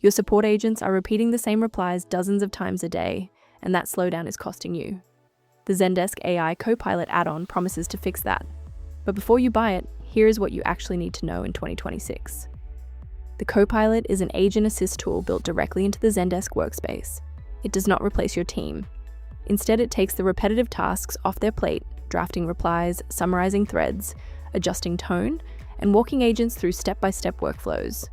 Your support agents are repeating the same replies dozens of times a day, and that slowdown is costing you. The Zendesk AI Copilot add-on promises to fix that. But before you buy it, here is what you actually need to know in 2026. The Copilot is an agent assist tool built directly into the Zendesk workspace. It does not replace your team. Instead, it takes the repetitive tasks off their plate, drafting replies, summarizing threads, adjusting tone, and walking agents through step-by-step workflows.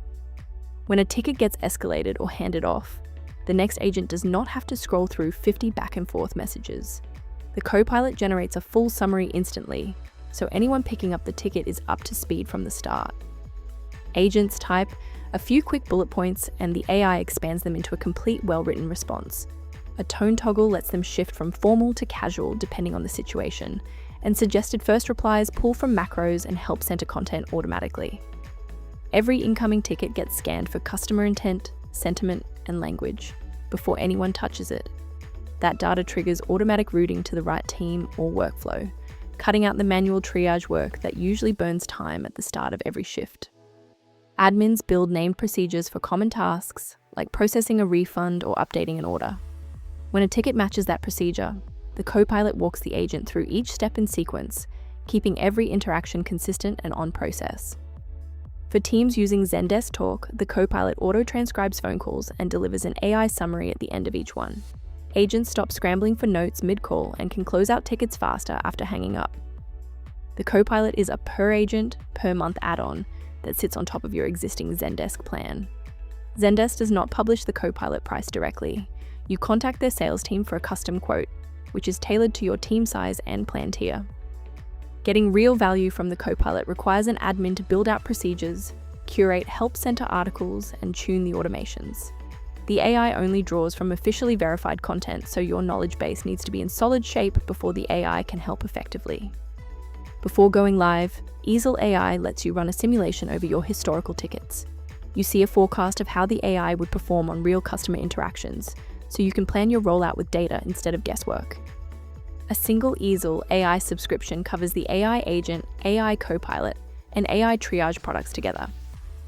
When a ticket gets escalated or handed off, the next agent does not have to scroll through 50 back and forth messages. The Copilot generates a full summary instantly, so anyone picking up the ticket is up to speed from the start. Agents type a few quick bullet points and the AI expands them into a complete, well-written response. A tone toggle lets them shift from formal to casual depending on the situation, and suggested first replies pull from macros and help center content automatically. Every incoming ticket gets scanned for customer intent, sentiment, and language before anyone touches it. That data triggers automatic routing to the right team or workflow, cutting out the manual triage work that usually burns time at the start of every shift. Admins build named procedures for common tasks, like processing a refund or updating an order. When a ticket matches that procedure, the Copilot walks the agent through each step in sequence, keeping every interaction consistent and on process. For teams using Zendesk Talk, the Copilot auto-transcribes phone calls and delivers an AI summary at the end of each one. Agents stop scrambling for notes mid-call and can close out tickets faster after hanging up. The Copilot is a per-agent, per-month add-on that sits on top of your existing Zendesk plan. Zendesk does not publish the Copilot price directly. You contact their sales team for a custom quote, which is tailored to your team size and plan tier. Getting real value from the Copilot requires an admin to build out procedures, curate help center articles, and tune the automations. The AI only draws from officially verified content, so your knowledge base needs to be in solid shape before the AI can help effectively. Before going live, eesel AI lets you run a simulation over your historical tickets. You see a forecast of how the AI would perform on real customer interactions, so you can plan your rollout with data instead of guesswork. A single eesel AI subscription covers the AI agent, AI Copilot, and AI triage products together.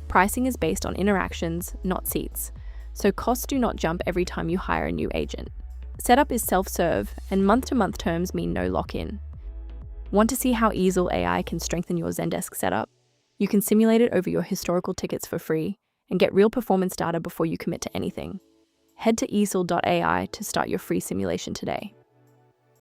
Pricing is based on interactions, not seats, so costs do not jump every time you hire a new agent. Setup is self-serve, and month-to-month terms mean no lock-in. Want to see how eesel AI can strengthen your Zendesk setup? You can simulate it over your historical tickets for free and get real performance data before you commit to anything. Head to eesel.ai to start your free simulation today.